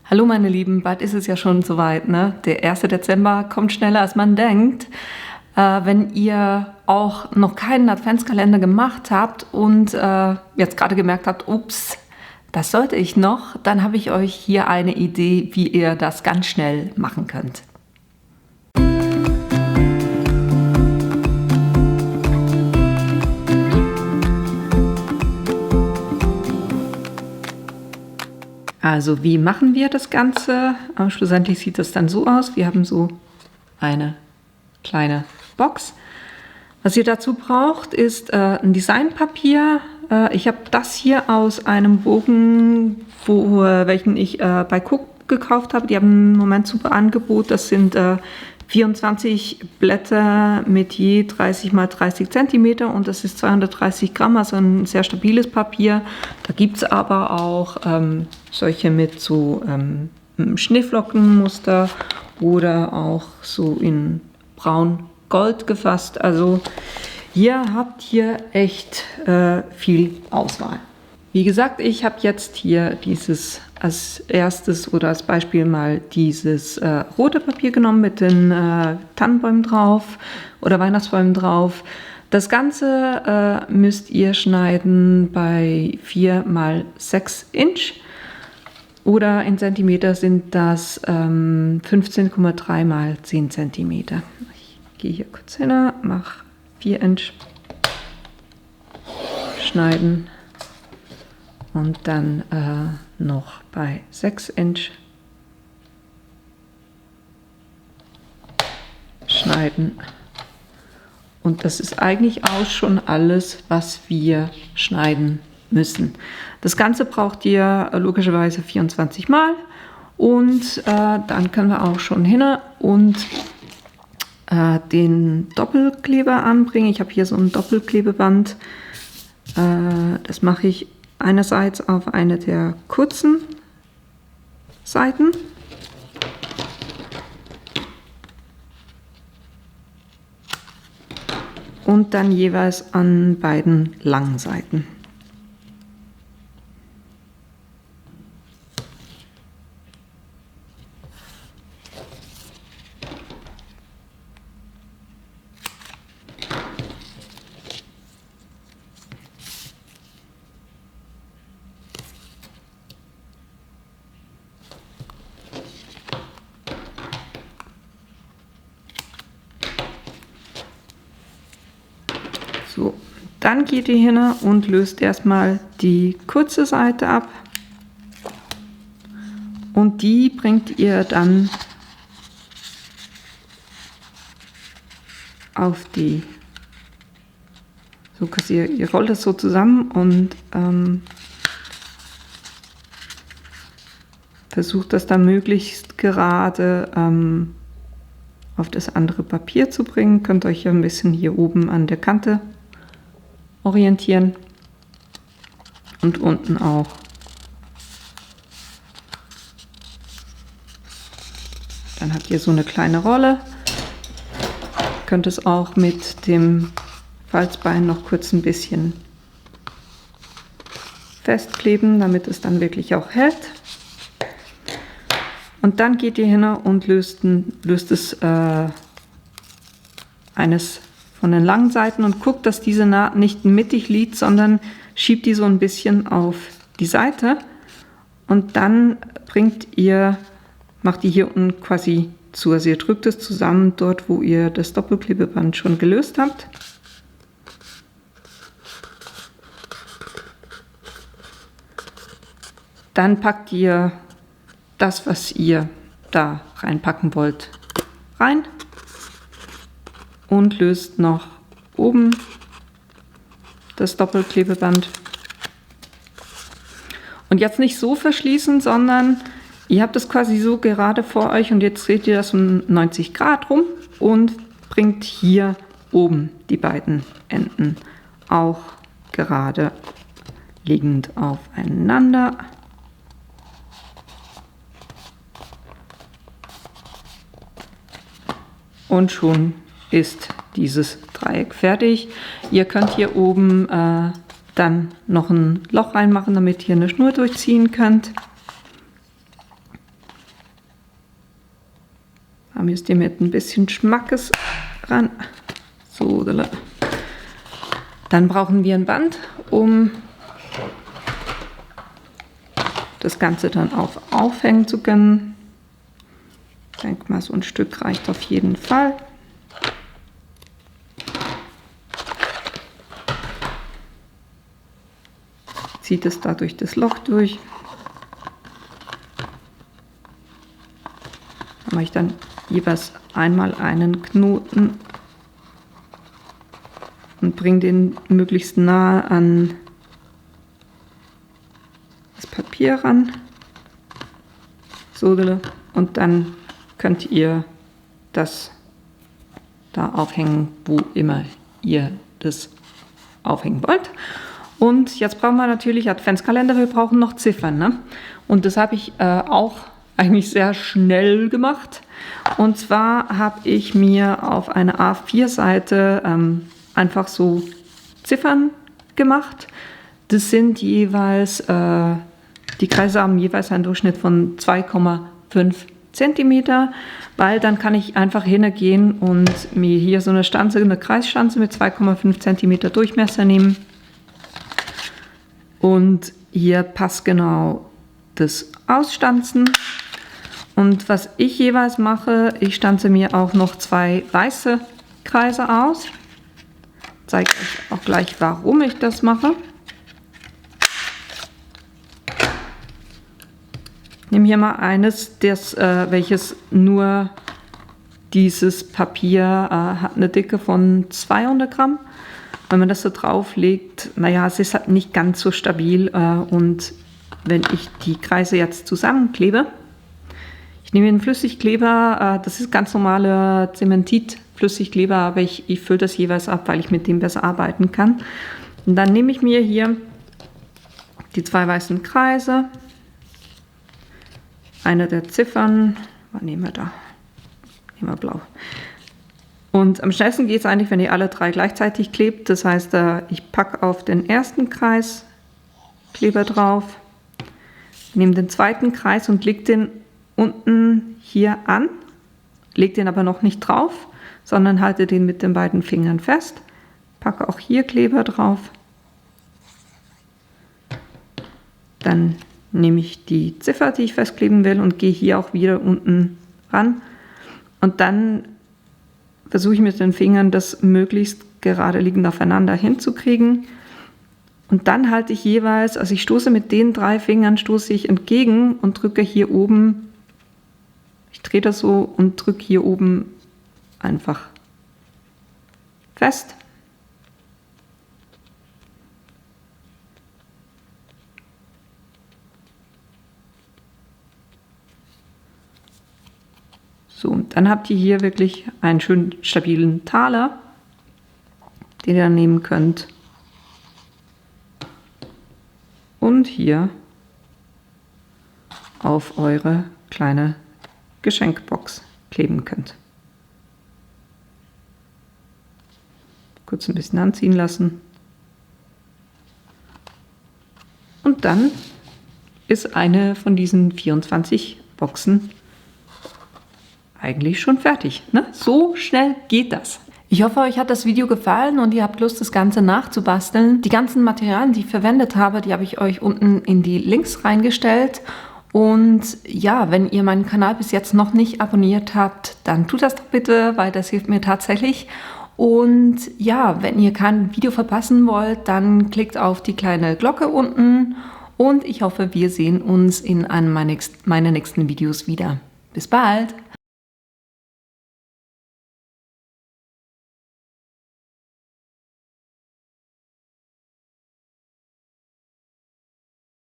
Hallo meine Lieben, bald ist es ja schon soweit, ne? Der 1. Dezember kommt schneller als man denkt. Wenn ihr auch noch keinen Adventskalender gemacht habt und jetzt gerade gemerkt habt, ups, das sollte ich noch, dann habe ich euch hier eine Idee, wie ihr das ganz schnell machen könnt. Also wie machen wir das Ganze? Schlussendlich sieht das dann so aus. Wir haben so eine kleine Box. Was ihr dazu braucht, ist ein Designpapier. Ich habe das hier aus einem Bogen, welchen ich bei Cook gekauft habe. Die haben im Moment super Angebot. Das sind 24 Blätter mit je 30 x 30 cm und das ist 230 Gramm, also ein sehr stabiles Papier. Da gibt es aber auch solche mit so Schneeflockenmuster oder auch so in braun-gold gefasst. Also ihr habt hier echt viel Auswahl. Wie gesagt, ich habe jetzt hier dieses als erstes oder als Beispiel mal dieses rote Papier genommen mit den Tannenbäumen drauf oder Weihnachtsbäumen drauf. Das Ganze müsst ihr schneiden bei 4 x 6 Inch oder in Zentimeter sind das 15,3 x 10 Zentimeter. Ich gehe hier kurz hin, mache 4 Inch, schneiden. Und dann noch bei 6 Inch schneiden. Und das ist eigentlich auch schon alles, was wir schneiden müssen. Das Ganze braucht ihr logischerweise 24 Mal. Und dann können wir auch schon hin und den Doppelkleber anbringen. Ich habe hier so ein Doppelklebeband. Das mache ich einerseits auf eine der kurzen Seiten und dann jeweils an beiden langen Seiten. So, dann geht ihr hin und löst erstmal die kurze Seite ab und die bringt ihr dann auf die, so quasi ihr rollt es so zusammen und versucht das dann möglichst gerade auf das andere Papier zu bringen. Könnt euch ein bisschen hier oben an der Kante orientieren und unten auch. Dann habt ihr so eine kleine Rolle. Könnt es auch mit dem Falzbein noch kurz ein bisschen festkleben, damit es dann wirklich auch hält. Und dann geht ihr hin und löst es eines von den langen Seiten und guckt, dass diese Naht nicht mittig liegt, sondern schiebt die so ein bisschen auf die Seite und dann macht die hier unten quasi zu. Also ihr drückt es zusammen dort, wo ihr das Doppelklebeband schon gelöst habt. Dann packt ihr das, was ihr da reinpacken wollt, rein. Und löst noch oben das Doppelklebeband. Und jetzt nicht so verschließen, sondern ihr habt es quasi so gerade vor euch und jetzt dreht ihr das um 90 Grad rum und bringt hier oben die beiden Enden auch gerade liegend aufeinander. Und schon ist dieses Dreieck fertig. Ihr könnt hier oben dann noch ein Loch reinmachen, damit ihr eine Schnur durchziehen könnt. Da müsst ihr mit ein bisschen Schmackes ran. So, dann brauchen wir ein Band, um das Ganze dann auch aufhängen zu können. Ich denke mal, so ein Stück reicht auf jeden Fall. Zieht es da durch das Loch durch. Da mache ich dann jeweils einmal einen Knoten und bringe den möglichst nahe an das Papier ran. So, und dann könnt ihr das da aufhängen, wo immer ihr das aufhängen wollt. Und jetzt brauchen wir natürlich Adventskalender, wir brauchen noch Ziffern, ne? Und das habe ich auch eigentlich sehr schnell gemacht. Und zwar habe ich mir auf eine A4-Seite einfach so Ziffern gemacht. Das sind jeweils, die Kreise haben jeweils einen Durchschnitt von 2,5 cm, weil dann kann ich einfach hingehen und mir hier so eine Kreisstanze mit 2,5 cm Durchmesser nehmen. Und hier passgenau das ausstanzen. Und was ich jeweils mache, ich stanze mir auch noch 2 weiße Kreise aus. Ich zeige euch auch gleich, warum ich das mache. Ich nehme hier mal eines, welches nur dieses Papier hat eine Dicke von 200 Gramm. Wenn man das so drauflegt, naja, es ist halt nicht ganz so stabil. Und wenn ich die Kreise jetzt zusammenklebe, ich nehme einen Flüssigkleber, das ist ganz normaler Zementit-Flüssigkleber, aber ich fülle das jeweils ab, weil ich mit dem besser arbeiten kann. Und dann nehme ich mir hier die 2 weißen Kreise, eine der Ziffern, was nehmen wir da? Nehmen wir blau. Und am schnellsten geht es eigentlich, wenn ihr alle 3 gleichzeitig klebt. Das heißt, ich packe auf den ersten Kreis Kleber drauf, nehme den zweiten Kreis und lege den unten hier an, lege den aber noch nicht drauf, sondern halte den mit den beiden Fingern fest, packe auch hier Kleber drauf. Dann nehme ich die Ziffer, die ich festkleben will, und gehe hier auch wieder unten ran. Und dann versuche ich mit den Fingern, das möglichst gerade liegend aufeinander hinzukriegen. Und dann halte ich jeweils, also ich stoße mit den 3 Fingern, stoße ich entgegen und drücke hier oben, ich drehe das so und drücke hier oben einfach fest. So, und dann habt ihr hier wirklich einen schönen stabilen Taler, den ihr dann nehmen könnt und hier auf eure kleine Geschenkbox kleben könnt. Kurz ein bisschen anziehen lassen. Und dann ist eine von diesen 24 Boxen eigentlich schon fertig, ne? So schnell geht das. Ich hoffe, euch hat das Video gefallen und ihr habt Lust, das Ganze nachzubasteln. Die ganzen Materialien, die ich verwendet habe, die habe ich euch unten in die Links reingestellt. Und ja, wenn ihr meinen Kanal bis jetzt noch nicht abonniert habt, dann tut das doch bitte, weil das hilft mir tatsächlich. Und ja, wenn ihr kein Video verpassen wollt, dann klickt auf die kleine Glocke unten. Und ich hoffe, wir sehen uns in einem meiner nächsten Videos wieder. Bis bald!